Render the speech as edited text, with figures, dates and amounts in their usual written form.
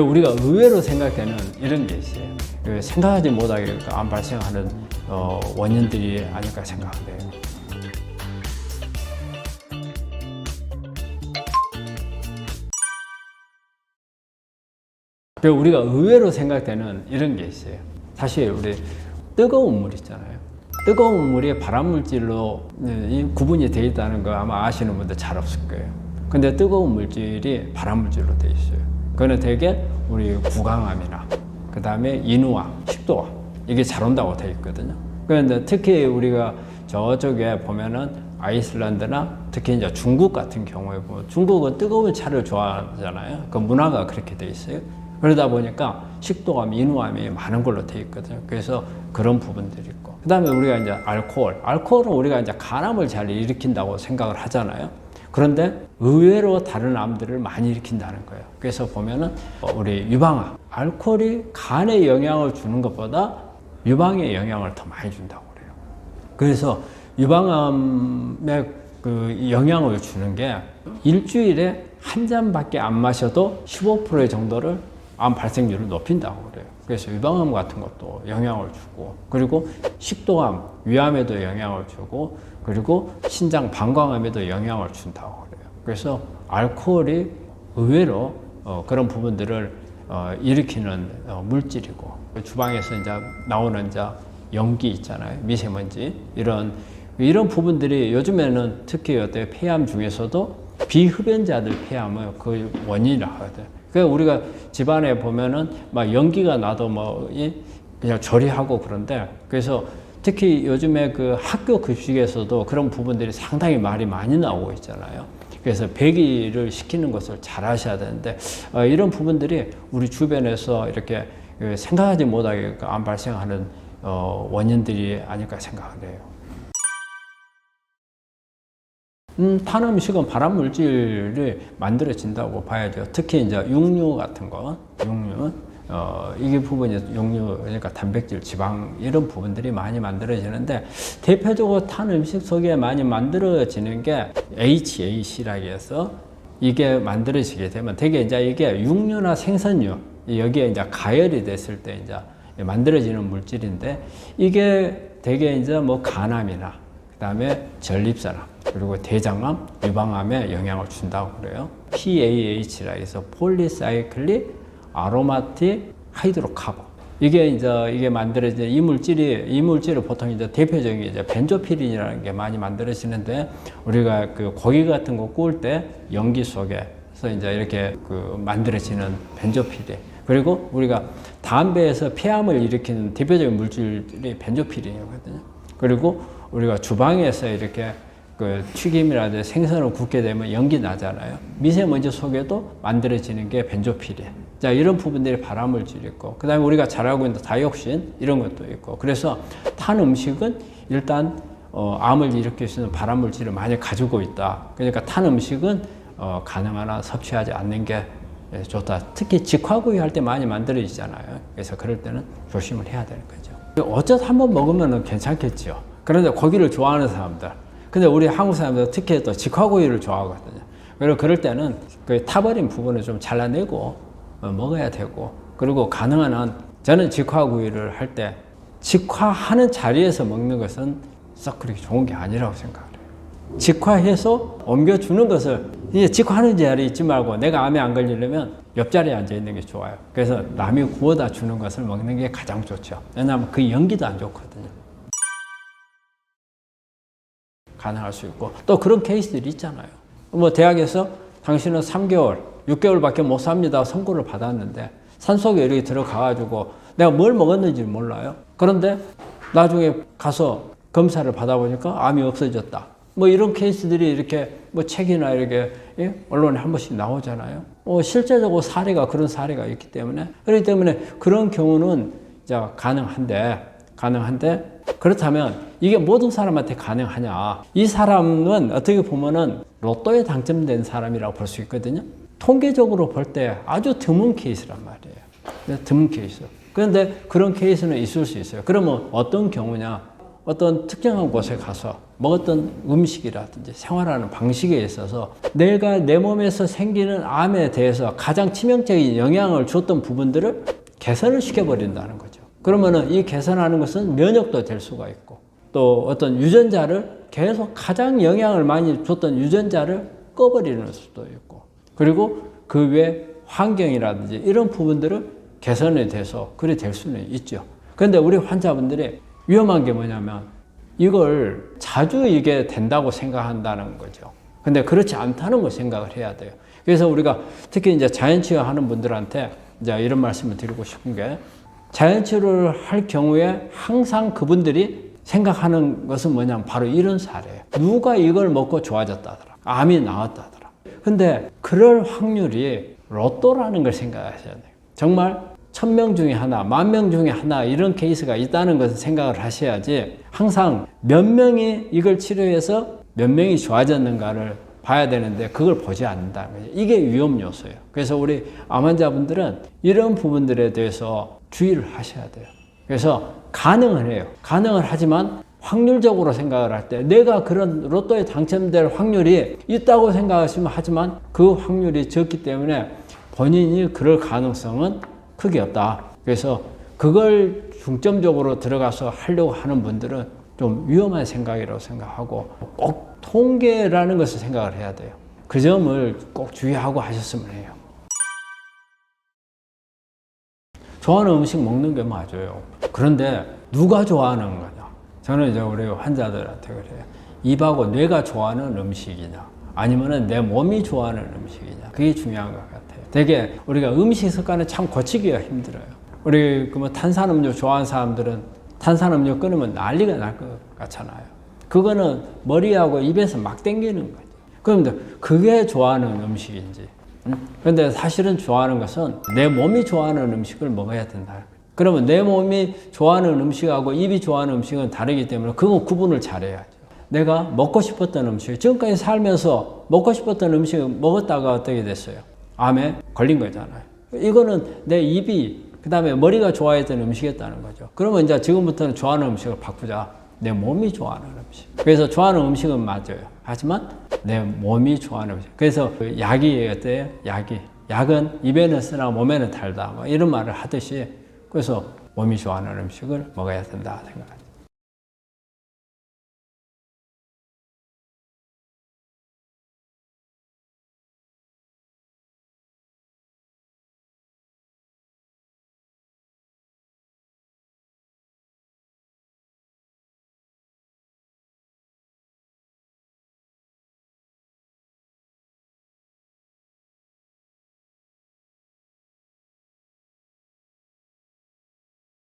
우리가 의외로 생각되는 이런 게 있어요. 생각하지 못하게 암 발생하는 원인들이 아닐까 생각돼요. 우리가 의외로 생각되는 이런 게 있어요. 사실 우리 뜨거운 물 있잖아요. 뜨거운 물이 발암물질로 구분이 되어 있다는 거 아마 아시는 분들 잘 없을 거예요. 근데 뜨거운 물질이 발암물질로 되어 있어요. 그거는 대개 우리 구강암이나 그 다음에 인후암, 식도암 이게 잘 온다고 되어 있거든요. 그런데 특히 우리가 저쪽에 보면은 아이슬란드나 특히 이제 중국 같은 경우에 보면 중국은 뜨거운 차를 좋아하잖아요. 그 문화가 그렇게 되어 있어요. 그러다 보니까 식도암, 인후암이 많은 걸로 되어 있거든요. 그래서 그런 부분들이 있고. 그 다음에 우리가 이제 알코올은 우리가 이제 간암을 잘 일으킨다고 생각을 하잖아요. 그런데 의외로 다른 암들을 많이 일으킨다는 거예요. 그래서 보면은 우리 유방암, 알코올이 간에 영향을 주는 것보다 유방에 영향을 더 많이 준다고 그래요. 그래서 유방암에 그 영향을 주는 게 일주일에 한 잔밖에 안 마셔도 15% 정도를 암 발생률을 높인다고 그래요. 그래서 유방암 같은 것도 영향을 주고, 그리고 식도암, 위암에도 영향을 주고, 그리고 신장 방광암에도 영향을 준다고 그래요. 그래서 알코올이 의외로 그런 부분들을 일으키는 물질이고, 주방에서 이제 나오는 이제 연기 있잖아요. 미세먼지 이런 부분들이 요즘에는 특히 어때 폐암 중에서도 비흡연자들 폐암은 그 원인이라 하거든. 그러니까 우리가 집안에 보면은 막 연기가 나도 뭐 그냥 조리하고 그런데, 그래서 특히 요즘에 그 학교 급식에서도 그런 부분들이 상당히 말이 많이 나오고 있잖아요. 그래서 배기를 시키는 것을 잘 하셔야 되는데 이런 부분들이 우리 주변에서 이렇게 생각하지 못하게 암 발생하는 원인들이 아닐까 생각을 해요. 탄 음식은 발암 물질이 만들어진다고 봐야죠. 특히 이제 육류 같은 거, 육류, 이게 부분이 육류, 그러니까 단백질, 지방 이런 부분들이 많이 만들어지는데 대표적으로 탄 음식 속에 많이 만들어지는 게 HAC라고 해서 이게 만들어지게 되면 되게 이제 이게 육류나 생선류 여기에 이제 가열이 됐을 때 이제 만들어지는 물질인데 이게 되게 이제 뭐 간암이나 그 다음에 전립선암 그리고 대장암, 유방암에 영향을 준다고 그래요. PAH라 해서 폴리사이클릭 아로마틱 하이드로카본. 이게 만들어진 이 물질을 보통 이제 대표적인 이제 벤조피린이라는 게 많이 만들어지는데 우리가 그 고기 같은 거 구울 때 연기 속에서 이제 이렇게 그 만들어지는 벤조피린. 그리고 우리가 담배에서 폐암을 일으키는 대표적인 물질이 벤조피린이거든요. 그리고 우리가 주방에서 이렇게 그 튀김이라든지 생선을 굽게 되면 연기 나잖아요. 미세먼지 속에도 만들어지는 게 벤조피린. 자, 이런 부분들이 발암물질이 있고, 그 다음에 우리가 잘 알고 있는 다이옥신 이런 것도 있고, 그래서 탄 음식은 일단 암을 일으킬 수 있는 발암물질을 많이 가지고 있다. 그러니까 탄 음식은 가능한 한 섭취하지 않는 게 좋다. 특히 직화구이 할 때 많이 만들어지잖아요. 그래서 그럴 때는 조심을 해야 되는 거죠. 어쩌다 한번 먹으면 괜찮겠죠. 그런데 고기를 좋아하는 사람들, 근데 우리 한국 사람들 특히 또 직화구이를 좋아하거든요. 그리고 그럴 때는 그 타버린 부분을 좀 잘라내고 먹어야 되고, 그리고 가능한 한 저는 직화구이를 할 때 직화하는 자리에서 먹는 것은 썩 그렇게 좋은 게 아니라고 생각해요. 직화해서 옮겨주는 것을 이제 직화하는 자리에 있지 말고 내가 암에 안 걸리려면 옆자리에 앉아 있는 게 좋아요. 그래서 남이 구워다 주는 것을 먹는 게 가장 좋죠. 왜냐하면 그 연기도 안 좋거든요. 가능할 수 있고 또 그런 케이스들이 있잖아요. 뭐 대학에서 당신은 3개월, 6개월밖에 못 삽니다 선고를 받았는데 산속에 이렇게 들어가가지고 내가 뭘 먹었는지 몰라요. 그런데 나중에 가서 검사를 받아보니까 암이 없어졌다. 뭐 이런 케이스들이 이렇게 뭐 책이나 이렇게 언론에 한 번씩 나오잖아요. 실제적으로 그런 사례가 있기 때문에 그렇기 때문에 그런 경우는 이제 가능한데 그렇다면 이게 모든 사람한테 가능하냐? 이 사람은 어떻게 보면은 로또에 당첨된 사람이라고 볼 수 있거든요. 통계적으로 볼 때 아주 드문 케이스란 말이에요. 드문 케이스. 그런데 그런 케이스는 있을 수 있어요. 그러면 어떤 경우냐? 어떤 특정한 곳에 가서 먹었던 음식이라든지 생활하는 방식에 있어서 내가 내 몸에서 생기는 암에 대해서 가장 치명적인 영향을 줬던 부분들을 개선을 시켜버린다는 거죠. 그러면은 이 개선하는 것은 면역도 될 수가 있고, 또 어떤 유전자를 계속 가장 영향을 많이 줬던 유전자를 꺼버리는 수도 있고, 그리고 그 외 환경이라든지 이런 부분들을 개선이 돼서 그래 될 수는 있죠. 그런데 우리 환자분들이 위험한 게 뭐냐면 이걸 자주 이게 된다고 생각한다는 거죠. 근데 그렇지 않다는 걸 생각을 해야 돼요. 그래서 우리가 특히 이제 자연치유 하는 분들한테 이제 이런 말씀을 드리고 싶은 게, 자연치유를 할 경우에 항상 그분들이 생각하는 것은 뭐냐면 바로 이런 사례예요. 누가 이걸 먹고 좋아졌다더라. 암이 나았다더라. 근데 그럴 확률이 로또라는 걸 생각하셔야 돼요. 정말 1000명 중에 하나, 10,000명 중에 하나 이런 케이스가 있다는 것을 생각을 하셔야지, 항상 몇 명이 이걸 치료해서 몇 명이 좋아졌는가를 봐야 되는데 그걸 보지 않는다는 거죠. 이게 위험 요소예요. 그래서 우리 암 환자분들은 이런 부분들에 대해서 주의를 하셔야 돼요. 그래서 가능은 해요. 가능을 하지만 확률적으로 생각을 할 때 내가 그런 로또에 당첨될 확률이 있다고 생각하시면, 하지만 그 확률이 적기 때문에 본인이 그럴 가능성은 크게 없다. 그래서 그걸 중점적으로 들어가서 하려고 하는 분들은 좀 위험한 생각이라고 생각하고, 꼭 통계라는 것을 생각을 해야 돼요. 그 점을 꼭 주의하고 하셨으면 해요. 좋아하는 음식 먹는 게 맞아요. 그런데 누가 좋아하는 거냐? 저는 이제 우리 환자들한테 그래요. 입하고 뇌가 좋아하는 음식이냐, 아니면은 내 몸이 좋아하는 음식이냐, 그게 중요한 것 같아요. 되게 우리가 음식 습관을 참 고치기가 힘들어요. 우리 그 뭐 탄산음료 좋아하는 사람들은 탄산음료 끊으면 난리가 날 것 같잖아요. 그거는 머리하고 입에서 막 땡기는 거죠. 그런데 그게 좋아하는 음식인지. 그런데 사실은 좋아하는 것은 내 몸이 좋아하는 음식을 먹어야 된다. 그러면 내 몸이 좋아하는 음식하고 입이 좋아하는 음식은 다르기 때문에 그건 구분을 잘해야죠. 내가 먹고 싶었던 음식, 지금까지 살면서 먹고 싶었던 음식을 먹었다가 어떻게 됐어요? 암에 걸린 거잖아요. 이거는 내 입이, 그 다음에 머리가 좋아했던 음식이었다는 거죠. 그러면 이제 지금부터는 좋아하는 음식을 바꾸자. 내 몸이 좋아하는 음식. 그래서 좋아하는 음식은 맞아요. 하지만 내 몸이 좋아하는 음식. 그래서 약이 어때요? 약은 입에는 쓰나 몸에는 달다. 뭐 이런 말을 하듯이, 그래서 몸이 좋아하는 음식을 먹어야 된다 생각합니다.